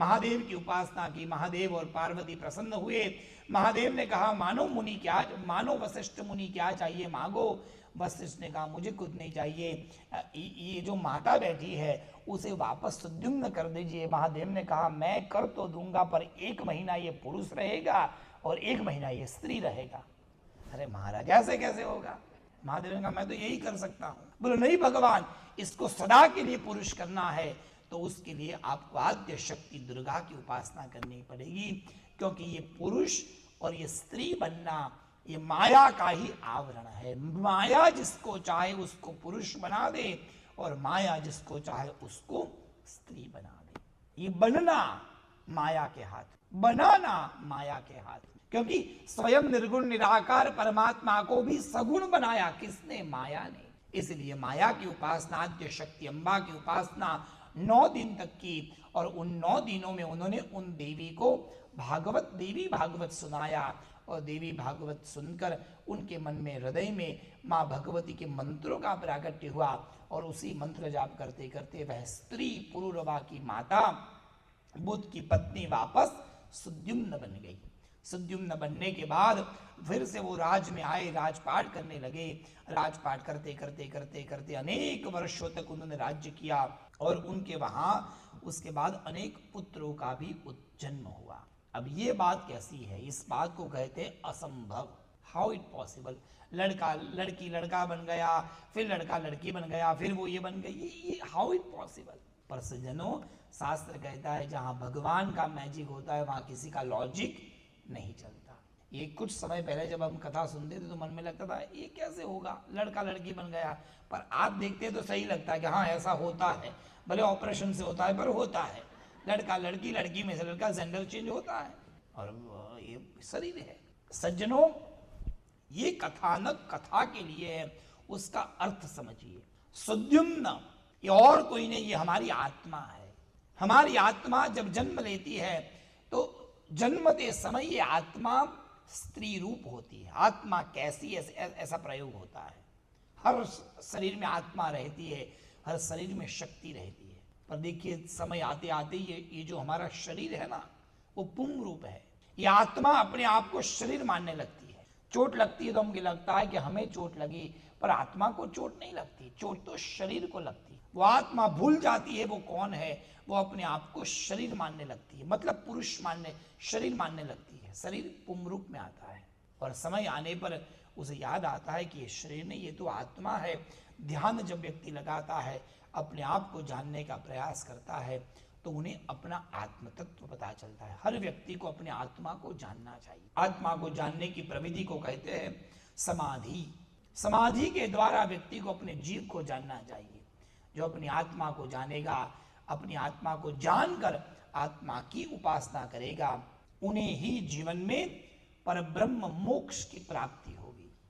महादेव की उपासना की। महादेव और पार्वती प्रसन्न हुए। महादेव ने कहा मानो वशिष्ठ मुनि क्या चाहिए मांगो। वशिष्ठ ने कहा मुझे कुछ नहीं चाहिए, ये जो माता बैठी है उसे वापस सुद्युम्न कर दीजिए। महादेव ने कहा मैं कर तो दूंगा, पर 1 महीना ये पुरुष रहेगा और 1 महीना ये स्त्री रहेगा। अरे महाराज ऐसे कैसे होगा? महादेव ने कहा मैं तो यही कर सकता हूं। बोले नहीं भगवान, इसको सदा के लिए पुरुष करना है तो उसके लिए आपको आद्य शक्ति दुर्गा की उपासना करनी पड़ेगी, क्योंकि ये पुरुष और ये स्त्री बनना ये माया का ही आवरण है। माया जिसको चाहे उसको पुरुष बना दे और माया जिसको चाहे उसको स्त्री बना दे। ये बनना माया के हाथ, बनाना माया के हाथ, क्योंकि स्वयं निर्गुण निराकार परमात्मा को भी सगुण बनाया किसने? माया ने। इसलिए माया की उपासना, आद्य शक्ति अम्बा की उपासना 9 दिन तक की, और उन 9 दिनों में उन्होंने उन देवी को देवी भागवत सुनाया, और देवी भागवत सुनकर उनके मन में, हृदय में माँ भगवती के मंत्रों का प्राकट्य हुआ, और उसी मंत्र जाप करते करते वह स्त्री पुरुरवा की माता, बुध की पत्नी वापस सुद्युम्न बन गई। सुद्युम्न बनने के बाद फिर से वो राज में आए, राजपाट करने लगे। राजपाट करते करते करते करते अनेक वर्षों तक उन्होंने राज्य किया, और उनके वहां उसके बाद अनेक पुत्रों का भी जन्म हुआ। अब ये बात कैसी है? इस बात को कहते हैं असंभव। How it possible? लड़का लड़की लड़का बन गया, फिर लड़का लड़की बन गया, फिर वो ये बन गई, ये हाउ इट पॉसिबल? पर सज्जनों, शास्त्र कहता है जहां भगवान का मैजिक होता है वहां किसी का लॉजिक नहीं चलता। ये कुछ समय पहले जब हम कथा सुनते थे तो मन में लगता था ये कैसे होगा, लड़का लड़की बन गया, पर आज देखते तो सही लगता है कि हाँ ऐसा होता है, भले ऑपरेशन से होता है पर होता है। लड़का लड़की, लड़की में से लड़का, जेंडर चेंज होता है, और ये शरीर है। सज्जनों, ये कथानक कथा के लिए है, उसका अर्थ समझिए। सुद्युम्न ये और कोई नहीं, ये हमारी आत्मा है। हमारी आत्मा जब जन्म लेती है तो जन्मते समय ये आत्मा स्त्री रूप होती है। आत्मा कैसी है ऐसा प्रयोग होता है। हर शरीर में आत्मा रहती है, हर शरीर में शक्ति रहती है, पर देखिए समय आते आते ये जो हमारा शरीर है ना, वो पुंग रूप है। ये आत्मा अपने आप को शरीर मानने लगती है। चोट लगती है तो हमको लगता है कि हमें चोट लगी, पर आत्मा को चोट नहीं लगती, चोट तो शरीर को लगती है। वो आत्मा भूल जाती है वो कौन है, वो अपने आप को शरीर मानने लगती है, मतलब पुरुष शरीर मानने लगती है। शरीर पुंग रूप में आता है, और समय आने पर उसे याद आता है कि ये शरीर नहीं, ये तो आत्मा है। ध्यान जब व्यक्ति लगाता है, अपने आप को जानने का प्रयास करता है, तो उन्हें अपना आत्म तत्व पता चलता है। हर व्यक्ति को अपने आत्मा को जानना चाहिए। आत्मा को जानने की प्रविधि को कहते हैं समाधि। समाधि के द्वारा व्यक्ति को अपने जीव को जानना चाहिए। जो अपनी आत्मा को जानेगा, अपनी आत्मा को जानकर आत्मा की उपासना करेगा, उन्हें ही जीवन में परब्रह्म मोक्ष की प्राप्ति हो।